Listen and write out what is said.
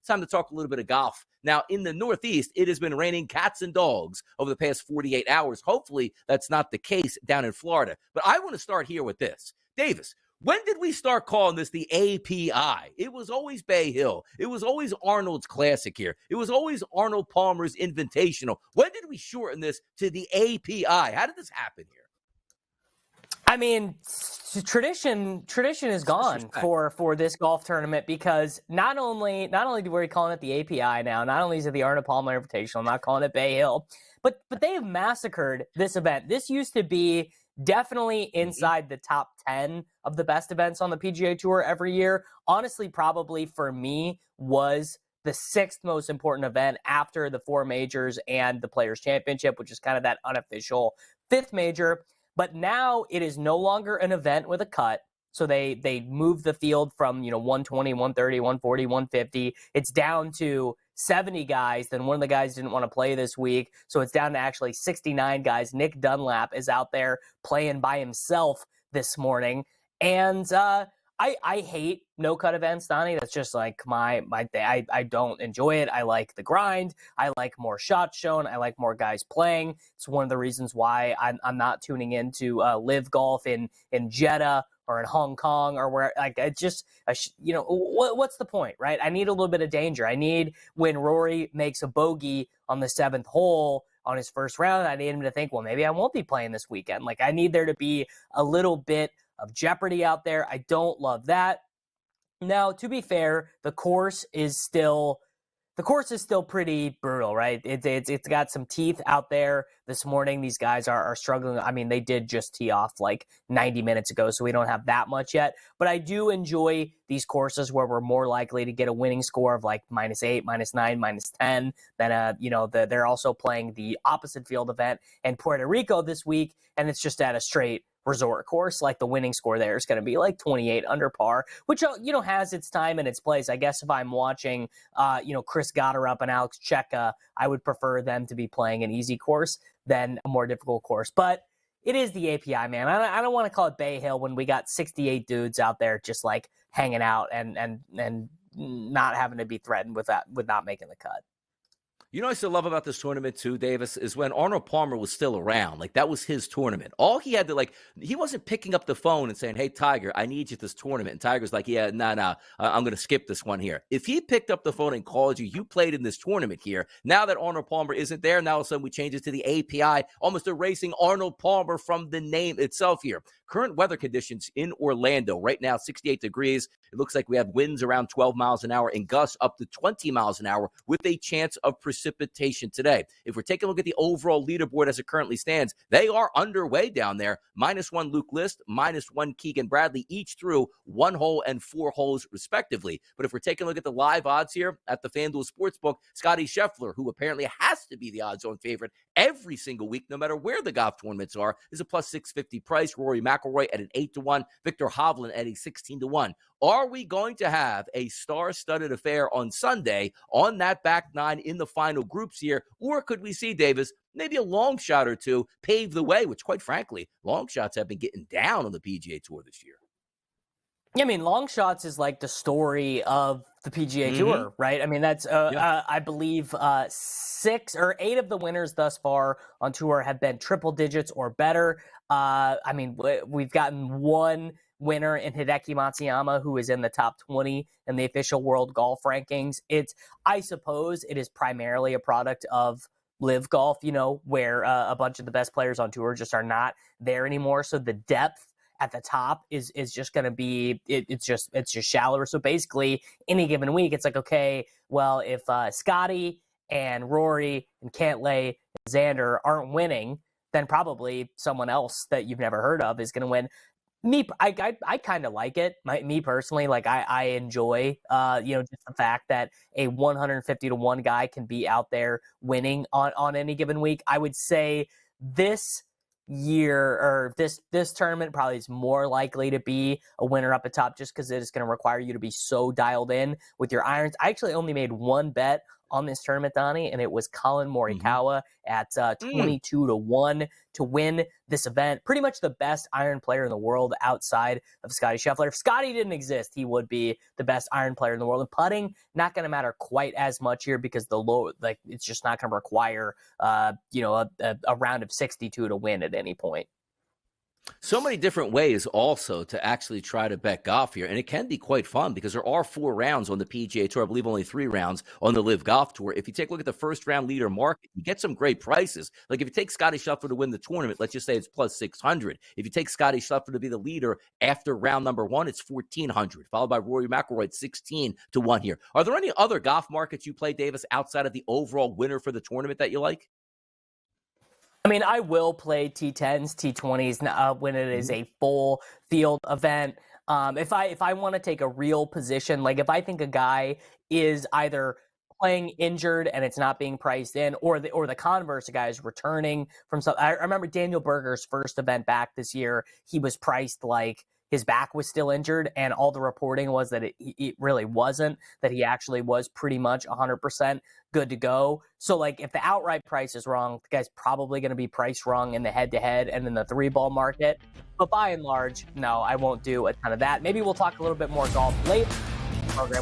It's time to talk a little bit of golf. Now, in the Northeast, it has been raining cats and dogs over the past 48 hours. Hopefully, that's not the case down in Florida. But I want to start here with this. Davis, when did we start calling this the A.P.I? It was always Bay Hill. It was always Arnold's Classic here. It was always Arnold Palmer's Invitational. When did we shorten this to the A.P.I? How did this happen here? I mean, tradition is gone for this golf tournament, because not only do we calling it the A.P.I. now, not only is it the Arnold Palmer Invitational, I'm not calling it Bay Hill, but they have massacred this event. This used to be definitely inside the top 10 of the best events on the PGA Tour every year. Honestly, probably for me was the sixth most important event after the four majors and the Players Championship, which is kind of that unofficial fifth major. But now it is no longer an event with a cut. So they moved the field from 120, 130, 140, 150. It's down to 70 guys. Then one of the guys didn't want to play this week, so it's down to actually 69 guys. Nick Dunlap is out there playing by himself this morning. And I hate no-cut events, Donnie. That's just like my thing. I don't enjoy it. I like the grind. I like more shots shown. I like more guys playing. It's one of the reasons why I'm not tuning into live golf in Jeddah or in Hong Kong or where, like, it just, what's the point, right? I need a little bit of danger. I need, when Rory makes a bogey on the seventh hole on his first round, I need him to think, well, maybe I won't be playing this weekend. Like, I need there to be a little bit of jeopardy out there. I don't love that. Now, to be fair, the course is still pretty brutal, right? It's got some teeth out there this morning. These guys are struggling. I mean, they did just tee off like 90 minutes ago, so we don't have that much yet. But I do enjoy these courses where we're more likely to get a winning score of like -8, -9, -10. Then, they're also playing the opposite field event in Puerto Rico this week, and it's just at a straight resort course. Like, the winning score there is going to be like 28 under par, which has its time and its place. I guess if I'm watching Chris Gotterup and Alex Cheka, I would prefer them to be playing an easy course than a more difficult course. But it is the A.P.I, man. I don't want to call it Bay Hill when we got 68 dudes out there just like hanging out and not having to be threatened with not making the cut. You know what I still love about this tournament too, Davis, is when Arnold Palmer was still around. Like, that was his tournament. All he had to, he wasn't picking up the phone and saying, hey, Tiger, I need you at this tournament. And Tiger's like, yeah, no, I'm going to skip this one here. If he picked up the phone and called you, you played in this tournament here. Now that Arnold Palmer isn't there, now all of a sudden we change it to the A.P.I, almost erasing Arnold Palmer from the name itself here. Current weather conditions in Orlando right now, 68 degrees. It looks like we have winds around 12 miles an hour and gusts up to 20 miles an hour with a chance of precipitation today. If we're taking a look at the overall leaderboard as it currently stands, they are underway down there. -1 Luke List, -1 Keegan Bradley, each through 1 hole and 4 holes respectively. But if we're taking a look at the live odds here at the FanDuel Sportsbook, Scotty Scheffler, who apparently has to be the odds-on favorite every single week, no matter where the golf tournaments are, is a +650 price. Rory McIlroy at an 8-1, Victor Hovland at a 16-1. Are we going to have a star-studded affair on Sunday on that back nine in the final groups here? Or could we see, Davis, maybe a long shot or two pave the way, which, quite frankly, long shots have been getting down on the PGA Tour this year? Yeah, I mean, long shots is like the story of the PGA Tour, right? I mean, that's, I believe, 6 or 8 of the winners thus far on tour have been triple digits or better. I mean, we've gotten one winner in Hideki Matsuyama, who is in the top 20 in the official world golf rankings. I suppose it is primarily a product of live golf, where a bunch of the best players on tour just are not there anymore. So the depth at the top is just going to be, it's just shallower. So basically, any given week, it's like, okay, well, if Scotty and Rory and Cantlay and Xander aren't winning, then probably someone else that you've never heard of is going to win. I kind of like it. Me personally, like I enjoy, just the fact that a 150-1 guy can be out there winning on any given week. I would say this year or this tournament probably is more likely to be a winner up at top, just because it is going to require you to be so dialed in with your irons. I actually only made one bet on this tournament, Donnie, and it was Colin Morikawa at 22-1 to win this event. Pretty much the best iron player in the world outside of Scottie Scheffler. If Scottie didn't exist, he would be the best iron player in the world. And putting, not going to matter quite as much here because it's just not going to require a round of 62 to win at any point. So many different ways also to actually try to bet golf here. And it can be quite fun because there are 4 rounds on the PGA Tour. I believe only 3 rounds on the Live Golf Tour. If you take a look at the first round leader market, you get some great prices. Like if you take Scottie Scheffler to win the tournament, let's just say it's plus 600. If you take Scottie Scheffler to be the leader after round number 1, it's 1,400, followed by Rory McIlroy at 16-1 here. Are there any other golf markets you play, Davis, outside of the overall winner for the tournament that you like? I mean, I will play T10s, T20s when it is a full field event. If I want to take a real position, like if I think a guy is either playing injured and it's not being priced in, or the converse, a guy is returning from some. I remember Daniel Berger's first event back this year. He was priced like his back was still injured, and all the reporting was that it really wasn't, that he actually was pretty much 100% good to go. So, like, if the outright price is wrong, the guy's probably going to be priced wrong in the head-to-head and in the 3-ball market. But by and large, no, I won't do a ton of that. Maybe we'll talk a little bit more golf later in the program.